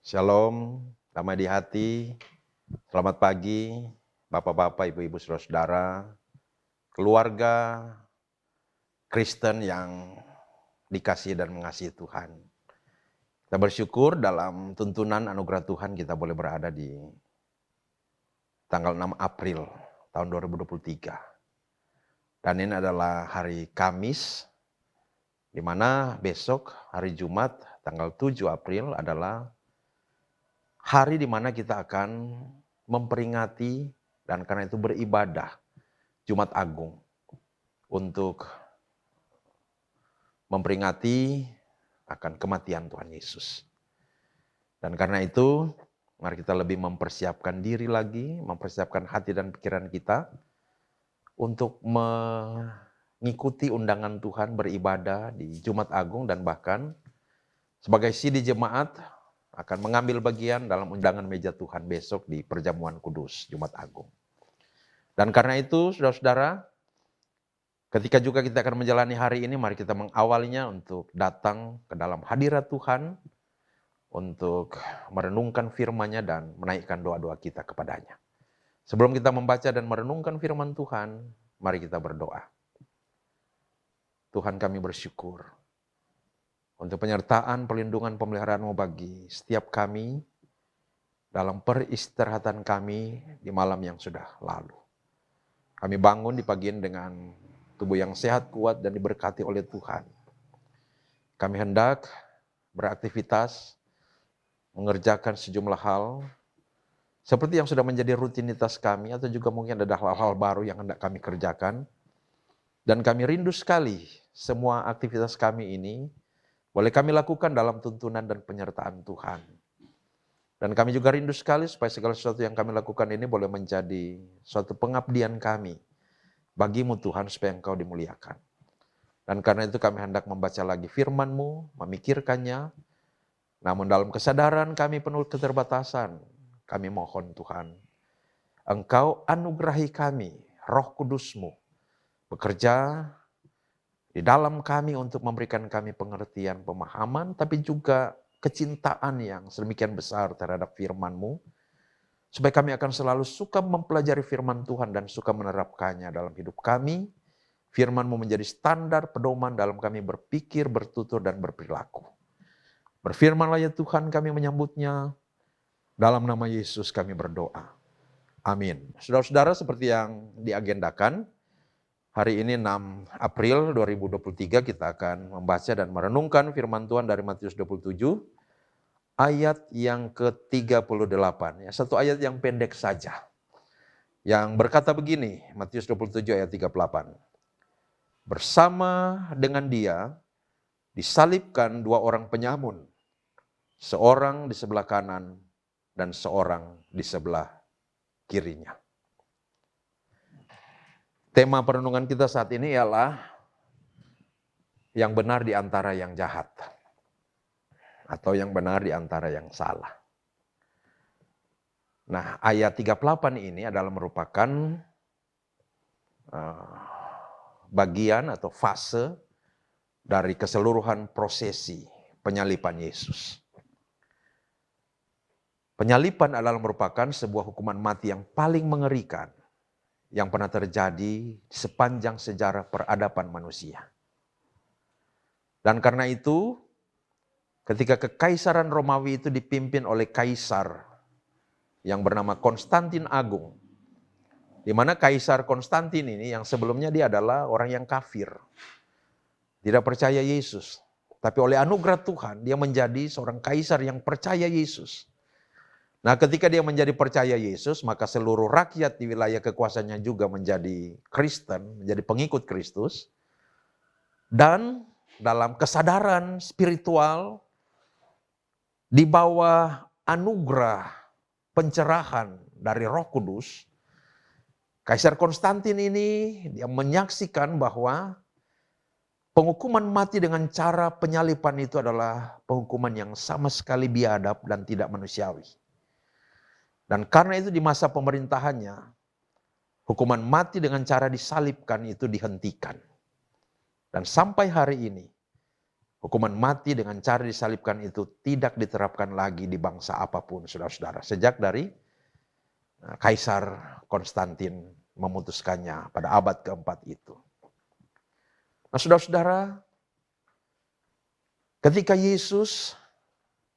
Shalom, damai di hati, selamat pagi, Bapak-bapak, Ibu-ibu, saudara-saudara, keluarga Kristen yang dikasihi dan mengasihi Tuhan. Kita bersyukur dalam tuntunan anugerah Tuhan kita boleh berada di tanggal 6 April tahun 2023. Dan ini adalah hari Kamis, di mana besok hari Jumat tanggal 7 April adalah hari di mana kita akan memperingati dan karena itu beribadah Jumat Agung untuk memperingati akan kematian Tuhan Yesus. Dan karena itu, mari kita lebih mempersiapkan diri lagi, mempersiapkan hati dan pikiran kita untuk mengikuti undangan Tuhan beribadah di Jumat Agung dan bahkan sebagai sidi jemaat akan mengambil bagian dalam undangan meja Tuhan besok di perjamuan kudus Jumat Agung. Dan karena itu, saudara-saudara, ketika juga kita akan menjalani hari ini, mari kita mengawalinya untuk datang ke dalam hadirat Tuhan, untuk merenungkan firman-Nya dan menaikkan doa-doa kita kepadanya. Sebelum kita membaca dan merenungkan firman Tuhan, mari kita berdoa. Tuhan, kami bersyukur untuk penyertaan, perlindungan, pemeliharaan-Mu bagi setiap kami dalam peristirahatan kami di malam yang sudah lalu. Kami bangun di pagi ini dengan tubuh yang sehat, kuat, dan diberkati oleh Tuhan. Kami hendak beraktivitas, mengerjakan sejumlah hal, seperti yang sudah menjadi rutinitas kami, atau juga mungkin ada hal-hal baru yang hendak kami kerjakan. Dan kami rindu sekali semua aktivitas kami ini boleh kami lakukan dalam tuntunan dan penyertaan Tuhan. Dan kami juga rindu sekali supaya segala sesuatu yang kami lakukan ini boleh menjadi suatu pengabdian kami bagi-Mu Tuhan, supaya Engkau dimuliakan. Dan karena itu kami hendak membaca lagi firman-Mu, memikirkannya. Namun dalam kesadaran kami penuh keterbatasan, kami mohon Tuhan, Engkau anugerahi kami, Roh Kudus-Mu, bekerja di dalam kami untuk memberikan kami pengertian, pemahaman, tapi juga kecintaan yang sedemikian besar terhadap firman-Mu, supaya kami akan selalu suka mempelajari firman Tuhan dan suka menerapkannya dalam hidup kami. Firman-Mu menjadi standar pedoman dalam kami berpikir, bertutur, dan berperilaku. Berfirmanlah ya Tuhan, kami menyambutnya. Dalam nama Yesus kami berdoa. Amin. Saudara-saudara, seperti yang diagendakan, hari ini 6 April 2023 kita akan membaca dan merenungkan firman Tuhan dari Matius 27, ayat yang ke-38. Ya, satu ayat yang pendek saja. Yang berkata begini, Matius 27 ayat 38. Bersama dengan dia disalibkan dua orang penyamun, seorang di sebelah kanan dan seorang di sebelah kirinya. Tema perenungan kita saat ini ialah yang benar di antara yang jahat, atau yang benar di antara yang salah. Nah, ayat 38 ini adalah merupakan bagian atau fase dari keseluruhan prosesi penyaliban Yesus. Penyaliban adalah merupakan sebuah hukuman mati yang paling mengerikan yang pernah terjadi sepanjang sejarah peradaban manusia. Dan karena itu, ketika kekaisaran Romawi itu dipimpin oleh kaisar yang bernama Konstantin Agung, di mana Kaisar Konstantin ini yang sebelumnya dia adalah orang yang kafir, tidak percaya Yesus. Tapi oleh anugerah Tuhan, dia menjadi seorang kaisar yang percaya Yesus. Nah, ketika dia menjadi percaya Yesus, maka seluruh rakyat di wilayah kekuasaannya juga menjadi Kristen, menjadi pengikut Kristus. Dan dalam kesadaran spiritual, di bawah anugerah pencerahan dari Roh Kudus, Kaisar Konstantin ini dia menyaksikan bahwa penghukuman mati dengan cara penyaliban itu adalah penghukuman yang sama sekali biadab dan tidak manusiawi. Dan karena itu di masa pemerintahannya, hukuman mati dengan cara disalibkan itu dihentikan. Dan sampai hari ini, Hukuman mati dengan cara disalibkan itu tidak diterapkan lagi di bangsa apapun, saudara-saudara. Sejak dari Kaisar Konstantin memutuskannya pada abad keempat itu. Nah, saudara-saudara, ketika Yesus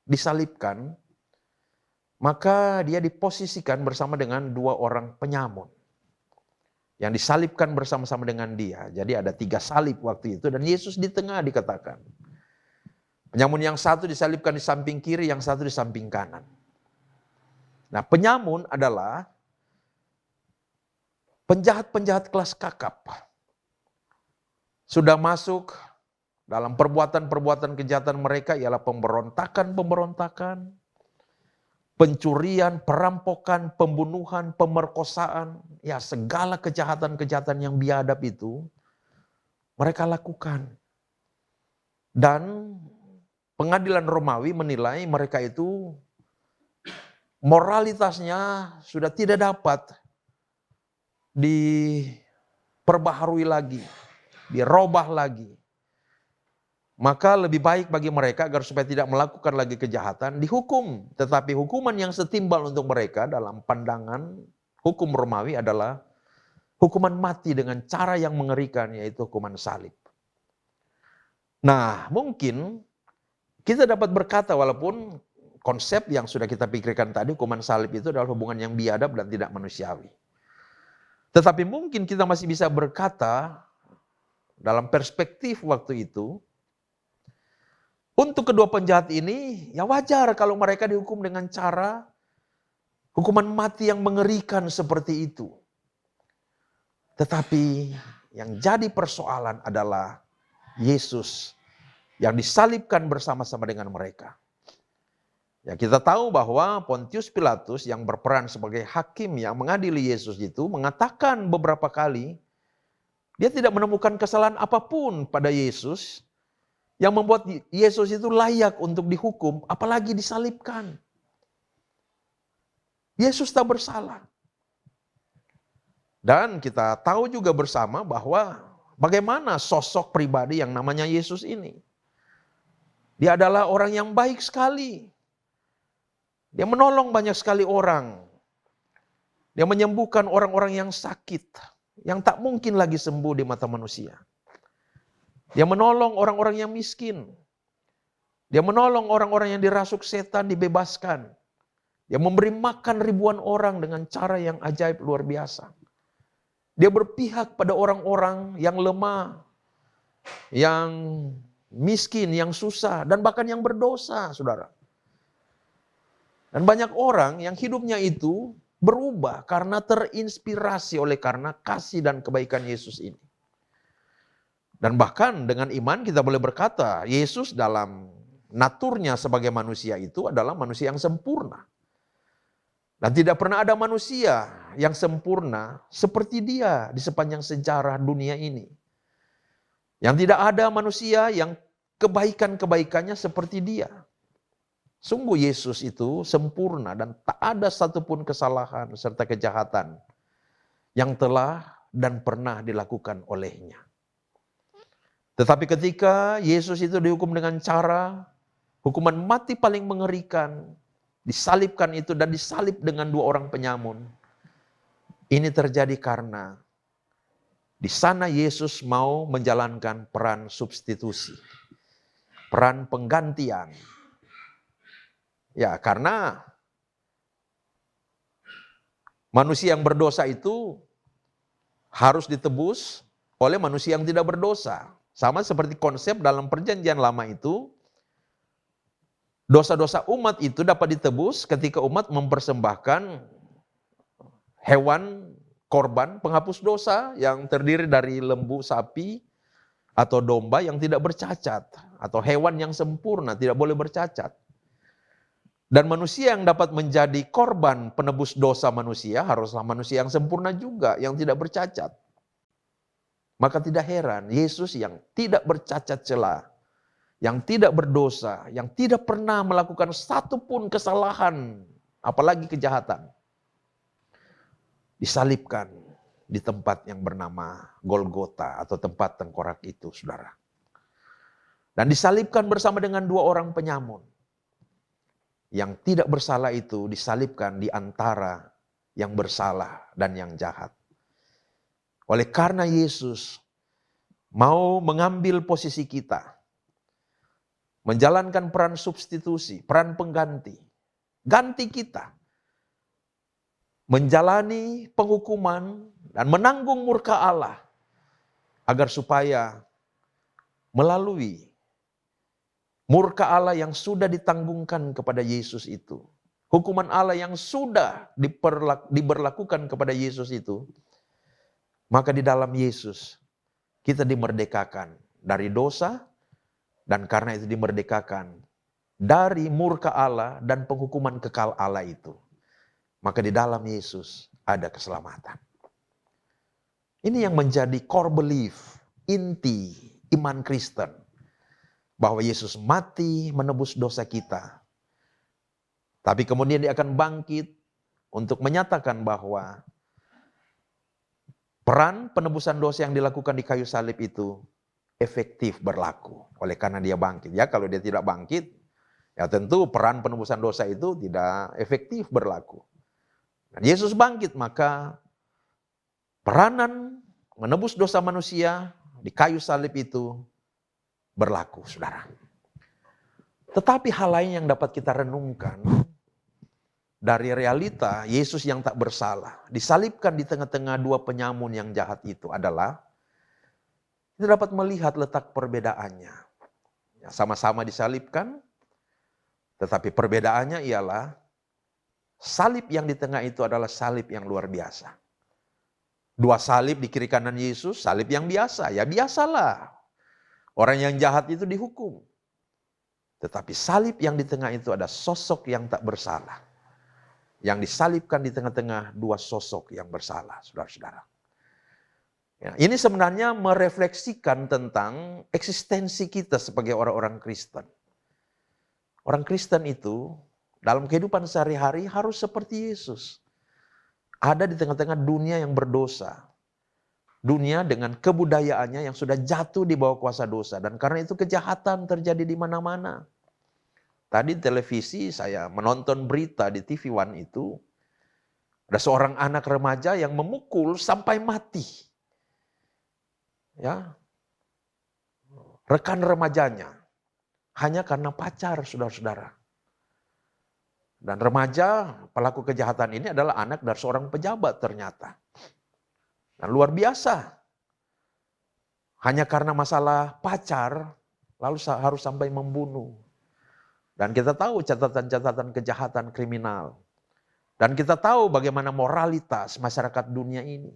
disalibkan, maka dia diposisikan bersama dengan dua orang penyamun yang disalibkan bersama-sama dengan dia. Jadi ada 3 salib waktu itu dan Yesus di tengah dikatakan. Penyamun yang satu disalibkan di samping kiri, yang satu di samping kanan. Nah, penyamun adalah penjahat-penjahat kelas kakap. Sudah masuk dalam perbuatan-perbuatan kejahatan mereka ialah pemberontakan, pencurian, perampokan, pembunuhan, pemerkosaan, ya segala kejahatan-kejahatan yang biadab itu mereka lakukan. Dan pengadilan Romawi menilai mereka itu moralitasnya sudah tidak dapat diperbaharui lagi, dirubah lagi. Maka lebih baik bagi mereka agar supaya tidak melakukan lagi kejahatan, dihukum. Tetapi hukuman yang setimbal untuk mereka dalam pandangan hukum Romawi adalah hukuman mati dengan cara yang mengerikan, yaitu hukuman salib. Nah, mungkin kita dapat berkata walaupun konsep yang sudah kita pikirkan tadi, hukuman salib itu adalah hubungan yang biadab dan tidak manusiawi. Tetapi mungkin kita masih bisa berkata dalam perspektif waktu itu, untuk kedua penjahat ini, ya wajar kalau mereka dihukum dengan cara hukuman mati yang mengerikan seperti itu. Tetapi yang jadi persoalan adalah Yesus yang disalibkan bersama-sama dengan mereka. Ya, kita tahu bahwa Pontius Pilatus yang berperan sebagai hakim yang mengadili Yesus itu mengatakan beberapa kali, dia tidak menemukan kesalahan apapun pada Yesus yang membuat Yesus itu layak untuk dihukum, apalagi disalibkan. Yesus tak bersalah. Dan kita tahu juga bersama bahwa bagaimana sosok pribadi yang namanya Yesus ini. Dia adalah orang yang baik sekali. Dia menolong banyak sekali orang. Dia menyembuhkan orang-orang yang sakit, yang tak mungkin lagi sembuh di mata manusia. Dia menolong orang-orang yang miskin. Dia menolong orang-orang yang dirasuk setan dibebaskan. Dia memberi makan ribuan orang dengan cara yang ajaib luar biasa. Dia berpihak pada orang-orang yang lemah, yang miskin, yang susah, dan bahkan yang berdosa, saudara. Dan banyak orang yang hidupnya itu berubah karena terinspirasi oleh karena kasih dan kebaikan Yesus ini. Dan bahkan dengan iman kita boleh berkata, Yesus dalam naturnya sebagai manusia itu adalah manusia yang sempurna. Dan tidak pernah ada manusia yang sempurna seperti dia di sepanjang sejarah dunia ini. Yang tidak ada manusia yang kebaikan-kebaikannya seperti dia. Sungguh Yesus itu sempurna dan tak ada satupun kesalahan serta kejahatan yang telah dan pernah dilakukan olehnya. Tetapi ketika Yesus itu dihukum dengan cara hukuman mati paling mengerikan, disalibkan itu dan disalib dengan 2 orang penyamun. Ini terjadi karena di sana Yesus mau menjalankan peran substitusi, peran penggantian. Ya, karena manusia yang berdosa itu harus ditebus oleh manusia yang tidak berdosa. Sama seperti konsep dalam perjanjian lama itu, dosa-dosa umat itu dapat ditebus ketika umat mempersembahkan hewan korban penghapus dosa yang terdiri dari lembu, sapi, atau domba yang tidak bercacat. Atau hewan yang sempurna, tidak boleh bercacat. Dan manusia yang dapat menjadi korban penebus dosa manusia haruslah manusia yang sempurna juga, yang tidak bercacat. Maka tidak heran Yesus yang tidak bercacat celah, yang tidak berdosa, yang tidak pernah melakukan satupun kesalahan, apalagi kejahatan, disalibkan di tempat yang bernama Golgota atau tempat tengkorak itu, saudara. Dan disalibkan bersama dengan 2 orang penyamun. Yang tidak bersalah itu disalibkan di antara yang bersalah dan yang jahat. Oleh karena Yesus mau mengambil posisi kita, menjalankan peran substitusi, peran pengganti, ganti kita, menjalani penghukuman dan menanggung murka Allah, agar supaya melalui murka Allah yang sudah ditanggungkan kepada Yesus itu, hukuman Allah yang sudah diberlakukan kepada Yesus itu, maka di dalam Yesus kita dimerdekakan dari dosa, dan karena itu dimerdekakan dari murka Allah dan penghukuman kekal Allah itu. Maka di dalam Yesus ada keselamatan. Ini yang menjadi core belief, inti iman Kristen. Bahwa Yesus mati menebus dosa kita. Tapi kemudian dia akan bangkit untuk menyatakan bahwa peran penebusan dosa yang dilakukan di kayu salib itu efektif berlaku. Oleh karena dia bangkit. Ya, kalau dia tidak bangkit, ya tentu peran penebusan dosa itu tidak efektif berlaku. Dan Yesus bangkit, maka peranan menebus dosa manusia di kayu salib itu berlaku, saudara. Tetapi hal lain yang dapat kita renungkan dari realita Yesus yang tak bersalah, disalibkan di tengah-tengah 2 penyamun yang jahat itu adalah, kita dapat melihat letak perbedaannya. Ya, sama-sama disalibkan, tetapi perbedaannya ialah salib yang di tengah itu adalah salib yang luar biasa. 2 salib di kiri kanan Yesus, salib yang biasa. Ya biasalah, orang yang jahat itu dihukum. Tetapi salib yang di tengah itu ada sosok yang tak bersalah. Yang disalibkan di tengah-tengah 2 sosok yang bersalah, saudara-saudara. Ya, ini sebenarnya merefleksikan tentang eksistensi kita sebagai orang-orang Kristen. Orang Kristen itu dalam kehidupan sehari-hari harus seperti Yesus. Ada di tengah-tengah dunia yang berdosa. Dunia dengan kebudayaannya yang sudah jatuh di bawah kuasa dosa. Dan karena itu kejahatan terjadi di mana-mana. Tadi televisi saya menonton berita di TV One itu. Ada seorang anak remaja yang memukul sampai mati. Ya, rekan remajanya. Hanya karena pacar, saudara-saudara. Dan remaja pelaku kejahatan ini adalah anak dari seorang pejabat ternyata. Dan luar biasa. Hanya karena masalah pacar, lalu harus sampai membunuh. Dan kita tahu catatan-catatan kejahatan kriminal. Dan kita tahu bagaimana moralitas masyarakat dunia ini.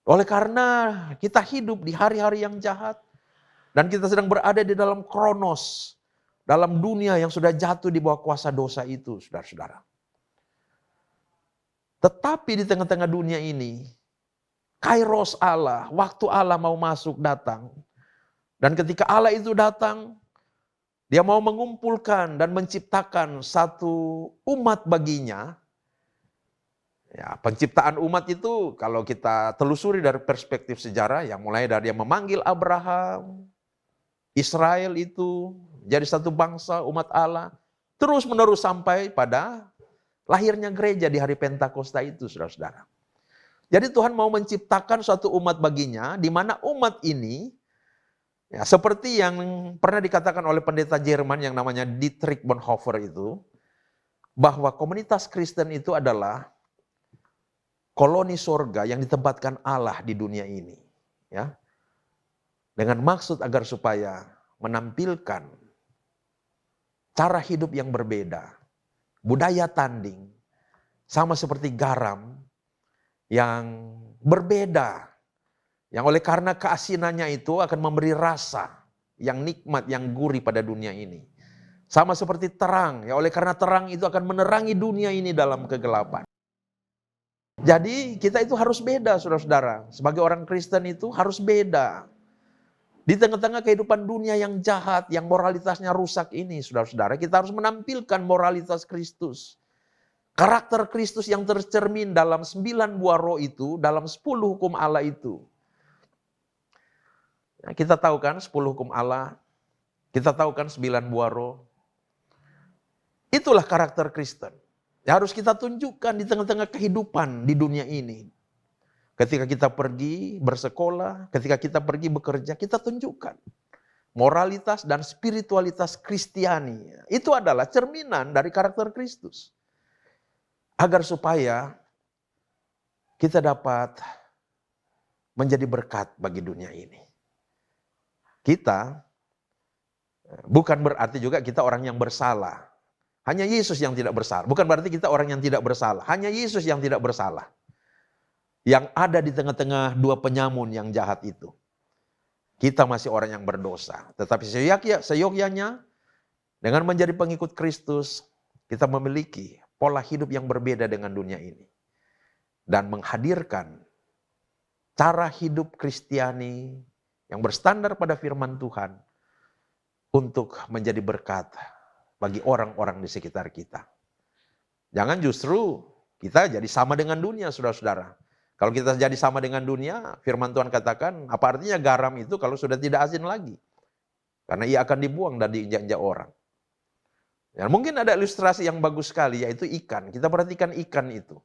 Oleh karena kita hidup di hari-hari yang jahat, dan kita sedang berada di dalam kronos, dalam dunia yang sudah jatuh di bawah kuasa dosa itu, saudara-saudara. Tetapi di tengah-tengah dunia ini, kairos Allah, waktu Allah mau masuk datang. Dan ketika Allah itu datang, dia mau mengumpulkan dan menciptakan satu umat baginya. Ya, penciptaan umat itu kalau kita telusuri dari perspektif sejarah, ya mulai dari dia memanggil Abraham, Israel itu jadi satu bangsa umat Allah, terus menerus sampai pada lahirnya gereja di hari Pentakosta itu, saudara-saudara. Jadi Tuhan mau menciptakan suatu umat baginya, di mana umat ini, ya, seperti yang pernah dikatakan oleh pendeta Jerman yang namanya Dietrich Bonhoeffer itu, bahwa komunitas Kristen itu adalah koloni sorga yang ditempatkan Allah di dunia ini. Ya, dengan maksud agar supaya menampilkan cara hidup yang berbeda, budaya tanding, sama seperti garam yang berbeda, yang oleh karena keasinannya itu akan memberi rasa yang nikmat, yang gurih pada dunia ini. Sama seperti terang, ya oleh karena terang itu akan menerangi dunia ini dalam kegelapan. Jadi kita itu harus beda, saudara-saudara. Sebagai orang Kristen itu harus beda. Di tengah-tengah kehidupan dunia yang jahat, yang moralitasnya rusak ini, saudara-saudara, kita harus menampilkan moralitas Kristus. Karakter Kristus yang tercermin dalam 9 buah roh itu, dalam 10 hukum Allah itu. Nah, kita tahu kan 10 hukum Allah, kita tahu kan 9 buah roh. Itulah karakter Kristen. Ya, harus kita tunjukkan di tengah-tengah kehidupan di dunia ini. Ketika kita pergi bersekolah, ketika kita pergi bekerja, kita tunjukkan moralitas dan spiritualitas Kristiani. Itu adalah cerminan dari karakter Kristus. Agar supaya kita dapat menjadi berkat bagi dunia ini. Kita bukan berarti juga kita orang yang bersalah. Hanya Yesus yang tidak bersalah. Bukan berarti kita orang yang tidak bersalah. Hanya Yesus yang tidak bersalah. Yang ada di tengah-tengah dua penyamun yang jahat itu. Kita masih orang yang berdosa. Tetapi seyogyanya dengan menjadi pengikut Kristus, kita memiliki pola hidup yang berbeda dengan dunia ini. Dan menghadirkan cara hidup Kristiani yang berstandar pada firman Tuhan untuk menjadi berkat bagi orang-orang di sekitar kita. Jangan justru kita jadi sama dengan dunia, saudara-saudara. Kalau kita jadi sama dengan dunia, firman Tuhan katakan, apa artinya garam itu kalau sudah tidak asin lagi? Karena ia akan dibuang dan diinjak-injak orang. Ya, mungkin ada ilustrasi yang bagus sekali, yaitu ikan. Kita perhatikan ikan itu.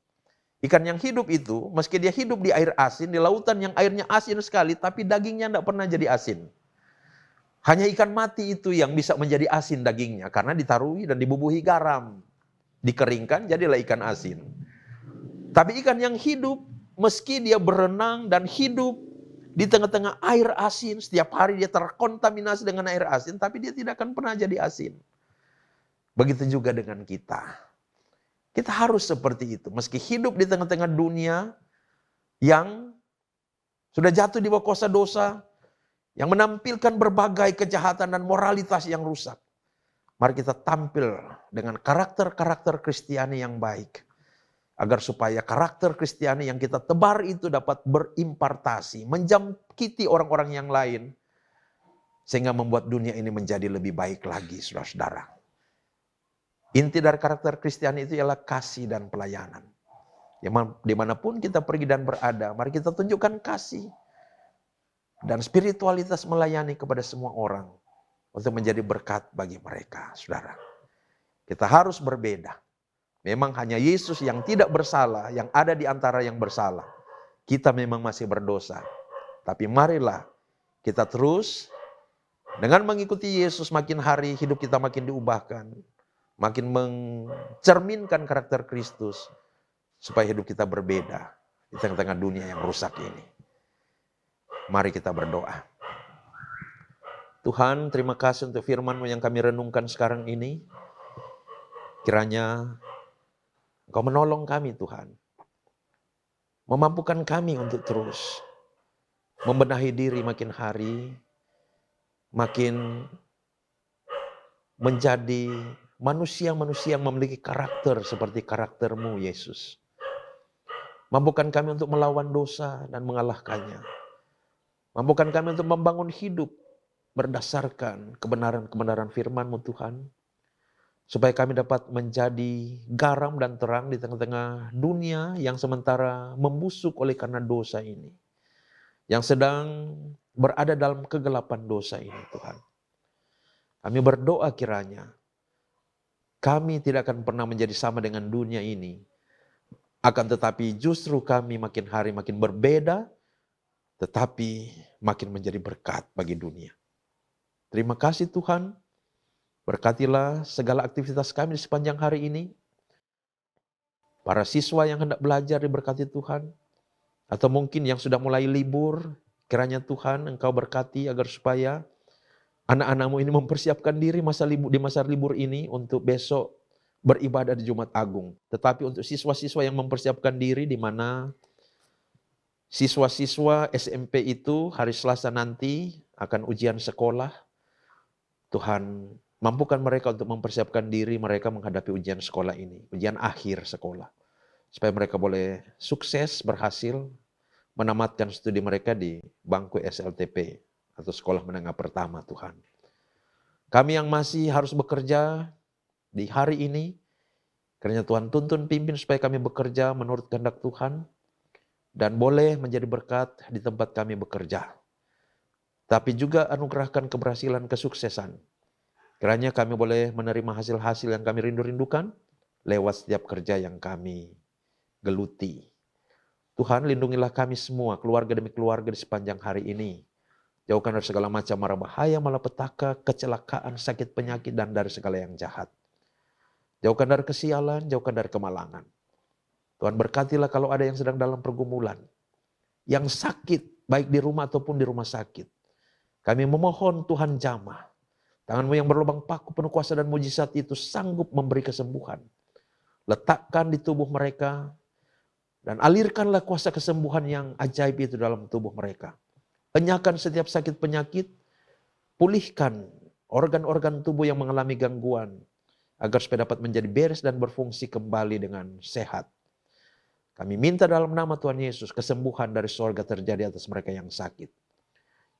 Ikan yang hidup itu, meski dia hidup di air asin, di lautan yang airnya asin sekali, tapi dagingnya tidak pernah jadi asin. Hanya ikan mati itu yang bisa menjadi asin dagingnya, karena ditaruhi dan dibubuhi garam. Dikeringkan, jadilah ikan asin. Tapi ikan yang hidup, meski dia berenang dan hidup di tengah-tengah air asin, setiap hari dia terkontaminasi dengan air asin, tapi dia tidak akan pernah jadi asin. Begitu juga dengan kita. Kita harus seperti itu. Meski hidup di tengah-tengah dunia yang sudah jatuh di bawah kuasa dosa, yang menampilkan berbagai kejahatan dan moralitas yang rusak. Mari kita tampil dengan karakter-karakter Kristiani yang baik. Agar supaya karakter Kristiani yang kita tebar itu dapat berimpartasi, menjangkiti orang-orang yang lain. Sehingga membuat dunia ini menjadi lebih baik lagi, saudara-saudara. Inti dari karakter Kristiani itu ialah kasih dan pelayanan. Dimanapun kita pergi dan berada, mari kita tunjukkan kasih. Dan spiritualitas melayani kepada semua orang. Untuk menjadi berkat bagi mereka, saudara. Kita harus berbeda. Memang hanya Yesus yang tidak bersalah, yang ada di antara yang bersalah. Kita memang masih berdosa. Tapi marilah kita terus dengan mengikuti Yesus, makin hari hidup kita makin diubahkan. Makin mencerminkan karakter Kristus. Supaya hidup kita berbeda di tengah-tengah dunia yang rusak ini. Mari kita berdoa. Tuhan, terima kasih untuk firman-Mu yang kami renungkan sekarang ini. Kiranya Engkau menolong kami, Tuhan. Memampukan kami untuk terus membenahi diri makin hari, makin menjadi manusia-manusia yang memiliki karakter seperti karakter-Mu, Yesus. Mampukan kami untuk melawan dosa dan mengalahkannya. Mampukan kami untuk membangun hidup berdasarkan kebenaran-kebenaran firman-Mu, Tuhan. Supaya kami dapat menjadi garam dan terang di tengah-tengah dunia yang sementara membusuk oleh karena dosa ini. Yang sedang berada dalam kegelapan dosa ini, Tuhan. Kami berdoa kiranya kami tidak akan pernah menjadi sama dengan dunia ini. Akan tetapi justru kami makin hari makin berbeda, tetapi makin menjadi berkat bagi dunia. Terima kasih Tuhan. Berkatilah segala aktivitas kami di sepanjang hari ini. Para siswa yang hendak belajar diberkati Tuhan. Atau mungkin yang sudah mulai libur, kiranya Tuhan Engkau berkati agar supaya anak-anak-Mu ini mempersiapkan diri di masa libur ini untuk besok beribadah di Jumat Agung. Tetapi untuk siswa-siswa yang mempersiapkan diri di mana siswa-siswa SMP itu hari Selasa nanti akan ujian sekolah. Tuhan mampukan mereka untuk mempersiapkan diri mereka menghadapi ujian sekolah ini. Ujian akhir sekolah. Supaya mereka boleh sukses, berhasil menamatkan studi mereka di bangku SLTP atau sekolah menengah pertama, Tuhan. Kami yang masih harus bekerja di hari ini, kiranya Tuhan tuntun pimpin supaya kami bekerja menurut kehendak Tuhan dan boleh menjadi berkat di tempat kami bekerja. tapi juga anugerahkan keberhasilan, kesuksesan. Kiranya kami boleh menerima hasil-hasil yang kami rindu-rindukan lewat setiap kerja yang kami geluti. Tuhan, lindungilah kami semua, keluarga demi keluarga di sepanjang hari ini. Jauhkan dari segala macam mara bahaya, malapetaka, kecelakaan, sakit, penyakit, dan dari segala yang jahat. Jauhkan dari kesialan, jauhkan dari kemalangan. Tuhan, berkatilah kalau ada yang sedang dalam pergumulan, yang sakit, baik di rumah ataupun di rumah sakit. Kami memohon Tuhan jamah. Tangan-Mu yang berlubang paku penuh kuasa dan mujizat itu sanggup memberi kesembuhan. Letakkan di tubuh mereka dan alirkanlah kuasa kesembuhan yang ajaib itu dalam tubuh mereka. Enyahkan setiap sakit penyakit, pulihkan organ-organ tubuh yang mengalami gangguan agar supaya dapat menjadi beres dan berfungsi kembali dengan sehat. Kami minta dalam nama Tuhan Yesus kesembuhan dari surga terjadi atas mereka yang sakit.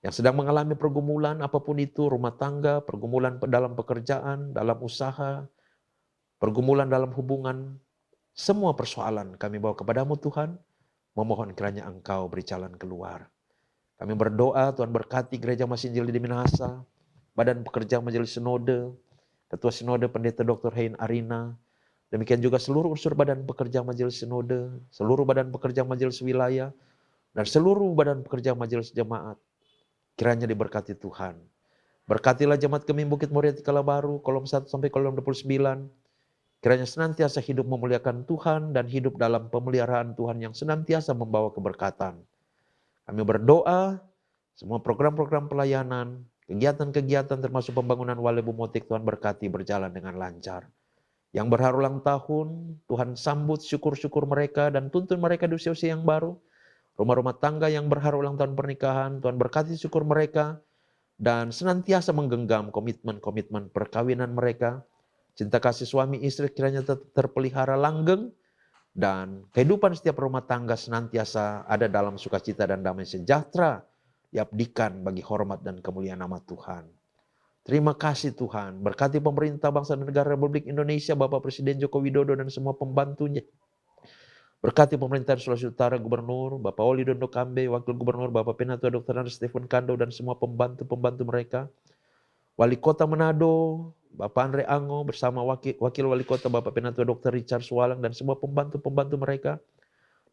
Yang sedang mengalami pergumulan apapun itu, rumah tangga, pergumulan dalam pekerjaan, dalam usaha, pergumulan dalam hubungan, semua persoalan kami bawa kepadamu Tuhan, memohon kiranya Engkau beri jalan keluar. Kami berdoa Tuhan berkati Gereja Masinjil di Minahasa, Badan Pekerja Majelis Sinode, Ketua Sinode Pendeta Dr. Hein Arina, demikian juga seluruh unsur Badan Pekerja Majelis Sinode, seluruh Badan Pekerja Majelis Wilayah, dan seluruh Badan Pekerja Majelis Jemaat. Kiranya diberkati Tuhan. Berkatilah jemaat Kemim Bukit Muria Kalabaru, kolom 1 sampai kolom 29. Kiranya senantiasa hidup memuliakan Tuhan dan hidup dalam pemeliharaan Tuhan yang senantiasa membawa keberkatan. Kami berdoa, semua program-program pelayanan, kegiatan-kegiatan termasuk pembangunan Wale Bumotik Tuhan berkati berjalan dengan lancar. Yang berhak ulang tahun, Tuhan sambut syukur-syukur mereka dan tuntun mereka di usia-usia yang baru. Rumah-rumah tangga yang berhak ulang tahun pernikahan, Tuhan berkati syukur mereka dan senantiasa menggenggam komitmen-komitmen perkawinan mereka. Cinta kasih suami istri kiranya terpelihara langgeng dan kehidupan setiap rumah tangga senantiasa ada dalam sukacita dan damai sejahtera diabdikan bagi hormat dan kemuliaan nama Tuhan. Terima kasih Tuhan, berkati pemerintah bangsa dan negara Republik Indonesia, Bapak Presiden Joko Widodo dan semua pembantunya. Berkati pemerintahan Sulawesi Utara, Gubernur, Bapak Oli Dondo Kambe, Wakil Gubernur, Bapak Penatua Dr. Andres Stephen Kando, dan semua pembantu-pembantu mereka. Wali Kota Manado, Bapak Andre Ango, bersama Wakil Wali Kota, Bapak Penatua Dr. Richard Suwalang, dan semua pembantu-pembantu mereka.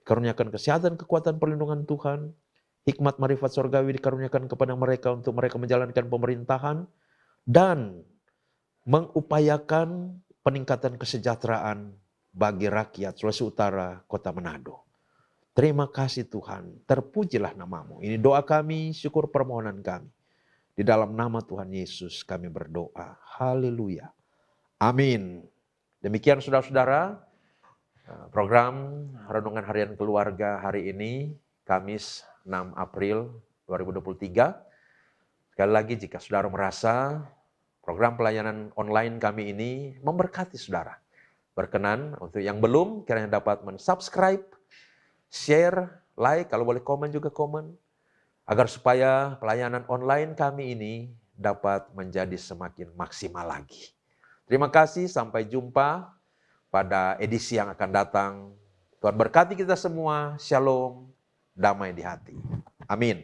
Dikaruniakan kesehatan, kekuatan, perlindungan Tuhan. Hikmat marifat surgawi dikaruniakan kepada mereka untuk mereka menjalankan pemerintahan dan mengupayakan peningkatan kesejahteraan bagi rakyat Sulawesi Utara, Kota Manado. Terima kasih Tuhan, terpujilah namamu. Ini doa kami, syukur permohonan kami. Di dalam nama Tuhan Yesus kami berdoa. Haleluya. Amin. Demikian saudara-saudara, program Renungan Harian Keluarga hari ini, Kamis 6 April 2023. Sekali lagi jika saudara merasa program pelayanan online kami ini memberkati saudara, berkenan untuk yang belum kiranya dapat mensubscribe, share, like, kalau boleh komen juga komen, agar supaya pelayanan online kami ini dapat menjadi semakin maksimal lagi. Terima kasih, sampai jumpa pada edisi yang akan datang. Tuhan berkati kita semua, shalom, damai di hati. Amin.